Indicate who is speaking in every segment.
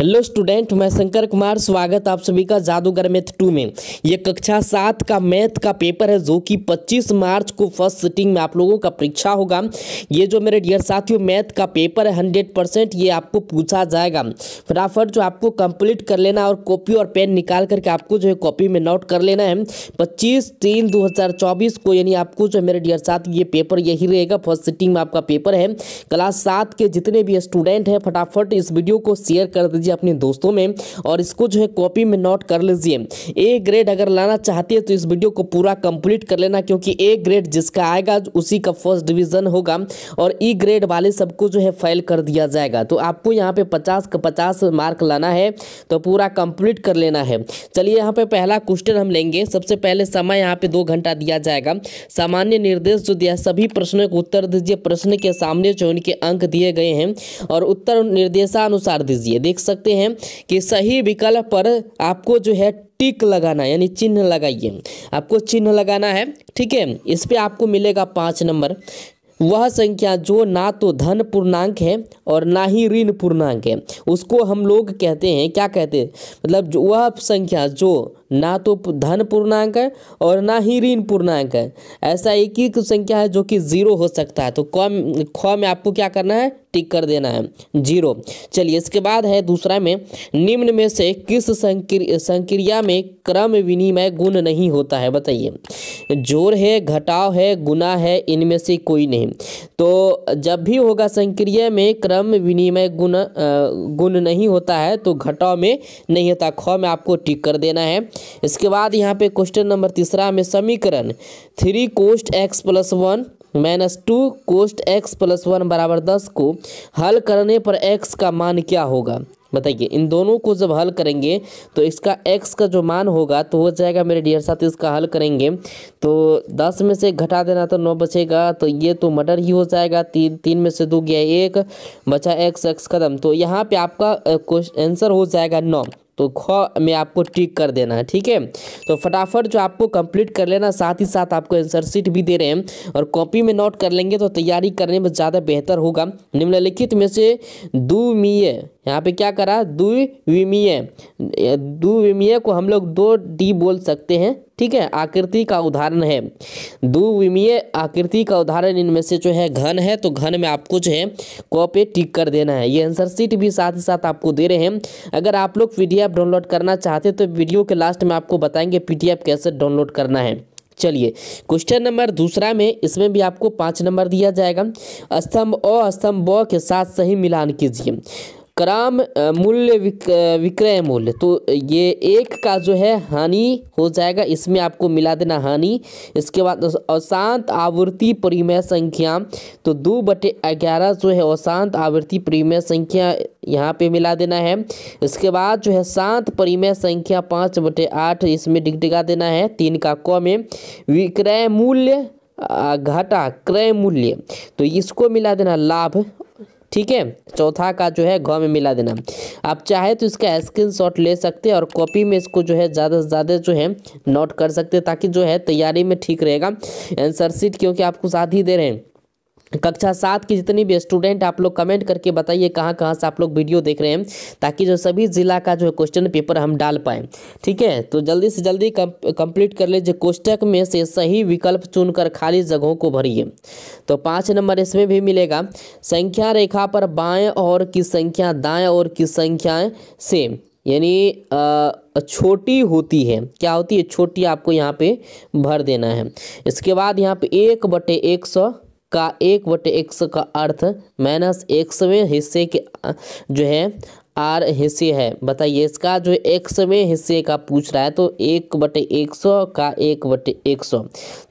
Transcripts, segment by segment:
Speaker 1: Hello student, मैं शंकर कुमार। स्वागत आप सभी का जादूगर मैथ 2 में। ये कक्षा 7 का मैथ का पेपर है जो कि 25 मार्च को फर्स्ट सिटिंग में आप लोगों का परीक्षा होगा। ये जो मेरे डियर साथियों मैथ का पेपर है 100% ये आपको पूछा जाएगा। फटाफट जो आपको कंप्लीट कर लेना और कॉपी और पेन निकाल करके आपको जो है कॉपी में नोट कर लेना है 25/3/2024 को, यानी आपको जो मेरे डियर साथियों ये पेपर यही रहेगा। फर्स्ट सिटिंग में आपका पेपर है। क्लास 7 के जितने भी स्टूडेंट हैं फटाफट इस वीडियो को शेयर कर दीजिए अपने दोस्तों में और इसको जो है कॉपी में नोट कर लीजिए। ए ग्रेड अगर लाना चाहते हैं तो इस वीडियो को पूरा कंप्लीट कर लेना, क्योंकि ए ग्रेड जिसका आएगा उसी का फर्स्ट डिवीजन होगा और ई ग्रेड वाले सबको जो है फेल कर दिया जाएगा। तो आपको यहाँ पे 50 का 50 मार्क लाना है तो पूरा कंप्लीट कर लेना है। चलिए यहाँ पे पहला क्वेश्चन हम लेंगे। सबसे पहले समय यहाँ पे 2 घंटा दिया जाएगा। सामान्य निर्देश जो दिया, सभी प्रश्नों को उत्तर दीजिए। प्रश्न के सामने जो उनके अंक दिए गए हैं और उत्तर निर्देशानुसार दीजिए। देख सकते हैं कि सही विकल्प पर आपको जो है टिक लगाना, यानी चिन्ह लगाइए। आपको चिन्ह लगाना है, ठीक है। इस पे आपको मिलेगा 5 नंबर। वह संख्या जो ना तो धन पूर्णांक है और ना ही ऋण पूर्णांक है उसको हम लोग कहते हैं, क्या कहते हैं, मतलब वह संख्या जो ना तो धन पूर्णांक है और ना ही ऋण पूर्णांक है, ऐसा एक ही संख्या है जो कि 0 हो सकता है। तो ख में आपको क्या करना है, टिक कर देना है 0। चलिए इसके बाद है दूसरा में, निम्न में से किस संक्रिया में क्रम विनिमय गुण नहीं होता है, बताइए। जोड़ है, घटाव है, गुणा है, इनमें से कोई नहीं। तो जब भी होगा संक्रिया में क्रम विनिमय गुण नहीं होता है तो घटाव में नहीं होता। ख में आपको टिक कर देना है। इसके बाद यहाँ पे क्वेश्चन नंबर तीसरा में, समीकरण 3 cos x + 1 - 2 cos x + 1 = 10 को हल करने पर x का मान क्या होगा, बताइए। इन दोनों को जब हल करेंगे तो इसका x का जो मान होगा तो हो जाएगा मेरे डियर साथी। इसका हल करेंगे तो 10 में से घटा देना तो 9 बचेगा, तो ये तो मर्डर ही हो जाएगा। 3 में से 2 गया 1, बचा x खत्म। तो यहाँ पे आपका आंसर हो जाएगा 9। तो ख में आपको टिक कर देना है, ठीक है। तो फटाफट जो आपको कंप्लीट कर लेना, साथ ही साथ आपको आंसर शीट भी दे रहे हैं और कॉपी में नोट कर लेंगे तो तैयारी करने में ज़्यादा बेहतर होगा। निम्नलिखित में से द्विमीय, यहाँ पे क्या करा, द्विविमीय को हम लोग 2D बोल सकते हैं, ठीक है। आकृति का उदाहरण है द्विविमीय आकृति का उदाहरण, इनमें से जो है घन है तो घन में आपको जो है क पे टिक कर देना है। ये आंसर शीट भी साथ ही साथ आपको दे रहे हैं। अगर आप लोग PDF डाउनलोड करना चाहते हैं तो वीडियो के लास्ट में आपको बताएंगे PDF कैसे डाउनलोड करना है। चलिए क्वेश्चन नंबर दूसरा में, इसमें भी आपको 5 नंबर दिया जाएगा। स्तंभ अ स्तंभ ब के साथ सही मिलान कीजिए। क्रम मूल्य विक्रय मूल्य, तो ये 1 का जो है हानि हो जाएगा, इसमें आपको मिला देना हानि। इसके बाद अशांत आवृत्ति परिमेय संख्या, तो 2/11 जो है अशांत आवृत्ति परिमेय संख्या यहाँ पे मिला देना है। इसके बाद जो है शांत परिमेय संख्या 5/8 इसमें डिगा देना है। 3 का क में विक्रय मूल्य घटा क्रय मूल्य, तो इसको मिला देना लाभ, ठीक है। चौथा का जो है घ में मिला देना। आप चाहे तो इसका स्क्रीनशॉट ले सकते हैं और कॉपी में इसको जो है ज़्यादा से ज़्यादा जो है नोट कर सकते हैं, ताकि जो है तैयारी में ठीक रहेगा आंसर शीट, क्योंकि आपको साथ ही दे रहे हैं। कक्षा 7 की जितनी भी स्टूडेंट आप लोग कमेंट करके बताइए कहाँ कहाँ से आप लोग वीडियो देख रहे हैं, ताकि जो सभी जिला का जो है क्वेश्चन पेपर हम डाल पाएँ, ठीक है। तो जल्दी से जल्दी कंप्लीट कर लीजिए। कोष्टक में से सही विकल्प चुनकर खाली जगहों को भरिए। तो 5 नंबर इसमें भी मिलेगा। संख्या रेखा पर बाएं और की संख्या दाएं और की संख्या से यानी छोटी होती है, क्या होती है, छोटी, आपको यहाँ पे भर देना है। इसके बाद यहाँ पे 1/100 का 1/100 का अर्थ -100वें हिस्से के जो है R हिस्से है, बताइए। इसका जो 100वें हिस्से का पूछ रहा है तो 1/100 का 1/100,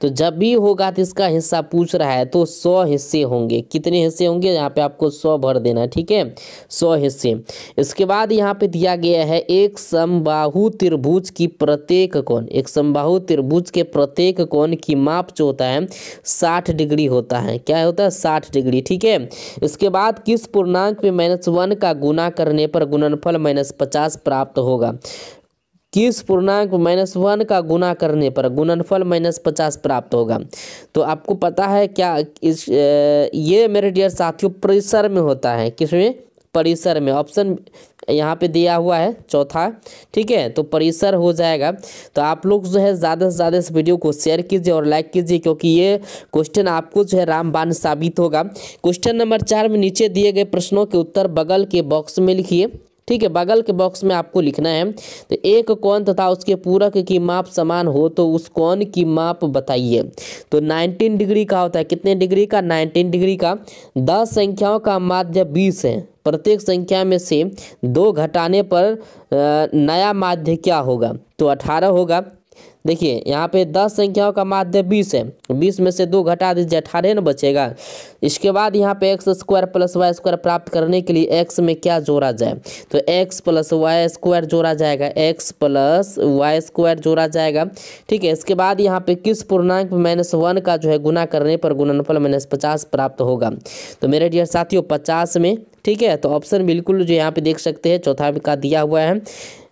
Speaker 1: तो जब भी होगा तो इसका हिस्सा पूछ रहा है तो 100 हिस्से होंगे। कितने हिस्से होंगे, यहाँ पे आपको 100 भर देना है, ठीक है, 100 हिस्से। इसके बाद यहाँ पे दिया गया है एक समबाहु त्रिभुज की प्रत्येक कोण, एक समबाहु त्रिभुज के प्रत्येक कोण की माप जो होता है 60 डिग्री होता है। क्या होता है, 60 डिग्री, ठीक है। इसके बाद किस पूर्णांक पे -1 का गुना करने पर गुणनफल -50 प्राप्त होगा। किस पूर्णांक -1 का गुना करने पर गुणनफल -50 प्राप्त होगा। तो आपको पता है क्या, ये मेरे डियर साथियों परिसर में होता है, किसमें, परिसर में, ऑप्शन यहाँ पे दिया हुआ है चौथा, ठीक है, तो परिसर हो जाएगा। तो आप लोग जो है ज़्यादा से ज़्यादा इस वीडियो को शेयर कीजिए और लाइक कीजिए, क्योंकि ये क्वेश्चन आपको जो है रामबाण साबित होगा। क्वेश्चन नंबर 4 में नीचे दिए गए प्रश्नों के उत्तर बगल के बॉक्स में लिखिए, ठीक है, बगल के बॉक्स में आपको लिखना है। तो एक कोण तथा उसके पूरक की माप समान हो तो उस कोण की माप बताइए। तो 19 डिग्री का होता है, कितने डिग्री का, 19 डिग्री का। 10 संख्याओं का माध्य 20 है, प्रत्येक संख्या में से 2 घटाने पर नया माध्य क्या होगा, तो 18 होगा। देखिए यहाँ पे 10 संख्याओं का माध्य 20 है, 20 में से 2 घटा दीजिए, 18 न बचेगा। इसके बाद यहाँ पे X square plus Y square प्राप्त करने के लिए एक्स में क्या जोड़ा जाए, तो एक्स प्लस वाई स्क्वायर जोड़ा जाएगा, एक्स प्लस वाई स्क्वायर जोड़ा जाएगा, ठीक है। इसके बाद यहाँ पे किस पूर्णांक -1 का जो है गुना करने पर गुणनफल -50 प्राप्त होगा, तो मेरे डियर साथियों 50 में, ठीक है। तो ऑप्शन बिल्कुल जो यहाँ पे देख सकते हैं चौथा का दिया हुआ है।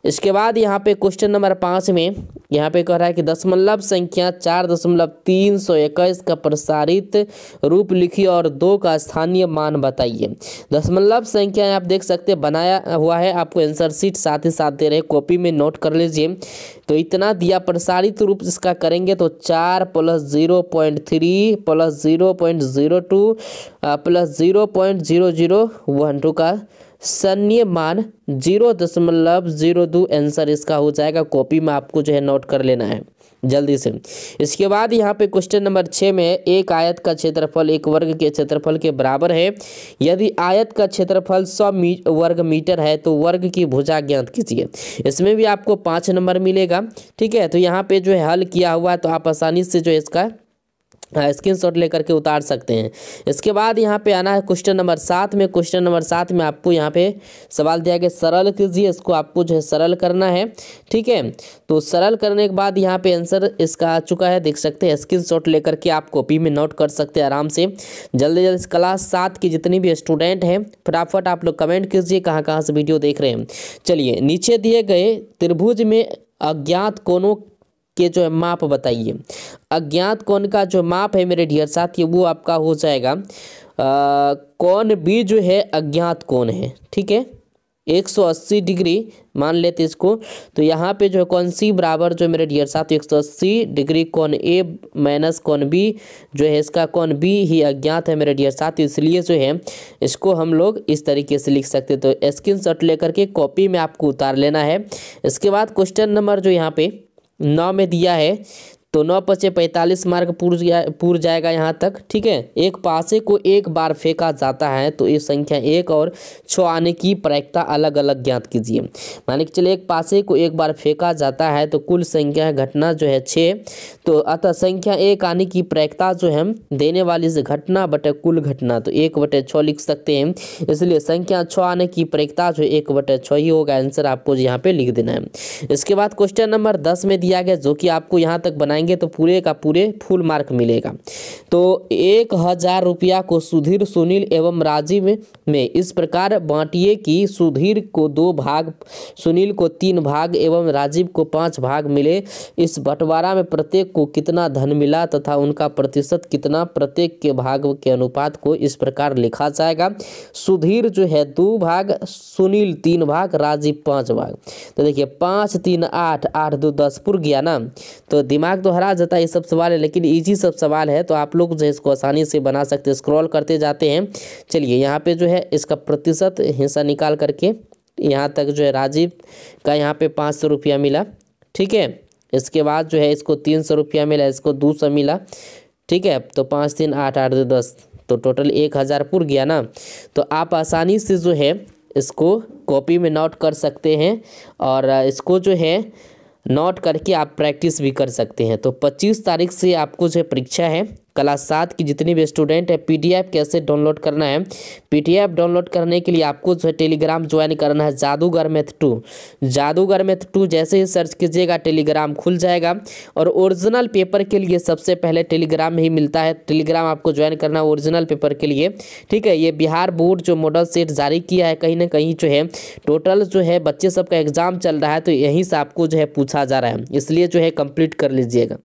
Speaker 1: इसके बाद यहाँ पे क्वेश्चन नंबर 5 में यहाँ पे कह रहा है कि दशमलव संख्या 4.321 का प्रसारित रूप लिखिए और 2 का स्थानीय मान बताइए। दशमलव संख्या आप देख सकते हैं बनाया हुआ है, आपको आंसर शीट साथ ही साथ दे रहे, कॉपी में नोट कर लीजिए। तो इतना दिया, प्रसारित रूप इसका करेंगे तो 4 + 0.3 + 0.02 + 0.0012 का स्थानीय मान 0.02 आंसर इसका हो जाएगा। कॉपी में आपको जो है नोट कर लेना है जल्दी से। इसके बाद यहाँ पे क्वेश्चन नंबर 6 में एक आयत का क्षेत्रफल एक वर्ग के क्षेत्रफल के बराबर है। यदि आयत का क्षेत्रफल 100 वर्ग मीटर है तो वर्ग की भुजा ज्ञात कीजिए। इसमें भी आपको 5 नंबर मिलेगा, ठीक है। तो यहाँ पे जो है हल किया हुआ है, तो आप आसानी से जो है इसका स्क्रीनशॉट लेकर के उतार सकते हैं। इसके बाद यहाँ पे आना है क्वेश्चन नंबर 7 में। क्वेश्चन नंबर 7 में आपको यहाँ पे सवाल दिया गया, सरल कीजिए, इसको आपको जो है सरल करना है, ठीक है। तो सरल करने के बाद यहाँ पे आंसर इसका आ चुका है, देख सकते हैं। स्क्रीनशॉट लेकर के आप कॉपी में नोट कर सकते हैं आराम से। जल्दी जल्दी क्लास 7 की जितनी भी स्टूडेंट हैं फटाफट आप लोग कमेंट कीजिए कहाँ कहाँ से वीडियो देख रहे हैं। चलिए, नीचे दिए गए त्रिभुज में अज्ञात कोणों के जो है माप बताइए। अज्ञात कोण का जो माप है मेरे डियर साथी वो आपका हो जाएगा कोण बी जो है अज्ञात कोण है, ठीक है, 180 डिग्री मान लेते इसको। तो यहाँ पे जो है कोण सी बराबर जो मेरे डियर साथी 180 डिग्री कोण ए माइनस कोण बी जो है, इसका कोण बी ही अज्ञात है मेरे डियर साथी, इसलिए जो है इसको हम लोग इस तरीके से लिख सकते हैं। तो स्क्रीनशॉट लेकर के कॉपी में आपको उतार लेना है। इसके बाद क्वेश्चन नंबर जो यहाँ पे 9 में दिया है, तो 9 × 45 मार्क पूर जाएगा यहाँ तक, ठीक है। एक पासे को एक बार फेंका जाता है तो ये संख्या 1 और 6 आने की प्रायिकता अलग अलग ज्ञात कीजिए। माने कि चलिए एक पासे को एक बार फेंका जाता है तो कुल संख्या घटना जो है 6, तो अतः संख्या 1 आने की प्रायिकता जो है हम देने वाली से घटना बटे कुल घटना, तो 1/6 लिख सकते हैं। इसलिए संख्या 6 आने की प्रायिकता जो 1/6 ही होगा। आंसर आपको यहाँ पे लिख देना है। इसके बाद क्वेश्चन नंबर 10 में दिया गया, जो कि आपको यहाँ तक बनाएंगे तो पूरे का पूरे फुल मार्क मिलेगा। तो 1000 रुपया को सुधीर, सुनील एवं राजीव में इस प्रकार बांटिए कि सुधीर को 2 भाग, सुनील को 3 भाग एवं राजीव को 5 भाग मिले। इस बंटवारा में प्रत्येक को कितना धन मिला तथा उनका प्रतिशत कितना, प्रत्येक के भाग के अनुपात को इस प्रकार लिखा जाएगा। सुधीर जो है 2 भाग, सुनील 3 भाग, राजीव 5 भाग। तो देखिए 5 3 8 8 2 10 पुर गया ना। तो दिमाग तो हरा जाता है ये सब सवाल है, लेकिन इजी सब सवाल है, तो आप लोग जो है इसको आसानी से बना सकते हैं। स्क्रॉल करते जाते हैं। चलिए यहाँ पे जो है इसका प्रतिशत हिस्सा निकाल करके यहाँ तक जो है राजीव का यहाँ पे 500 रुपया मिला, ठीक है। इसके बाद जो है इसको 300 रुपया मिला, इसको 200 मिला, ठीक है। तो 5 3 8 8 2 10, तो टोटल 1000 पुर गया ना। तो आप आसानी से जो है इसको कॉपी में नोट कर सकते हैं और इसको जो है नोट करके आप प्रैक्टिस भी कर सकते हैं। तो 25 तारीख से आपको जो परीक्षा है क्लास 7 की जितनी भी स्टूडेंट है, पीडीएफ कैसे डाउनलोड करना है। पीडीएफ डाउनलोड करने के लिए आपको जो है टेलीग्राम ज्वाइन करना है, जादूगर मैथ 2। जादूगर मैथ 2 जैसे ही सर्च कीजिएगा टेलीग्राम खुल जाएगा। और ओरिजिनल पेपर के लिए सबसे पहले टेलीग्राम में ही मिलता है, टेलीग्राम आपको ज्वाइन करना है ओरिजिनल पेपर के लिए, ठीक है। ये बिहार बोर्ड जो मॉडल सेट जारी किया है, कहीं ना कहीं जो है टोटल जो है बच्चे सबका एग्जाम चल रहा है, तो यहीं से आपको जो है पूछा जा रहा है, इसलिए जो है कंप्लीट कर लीजिएगा।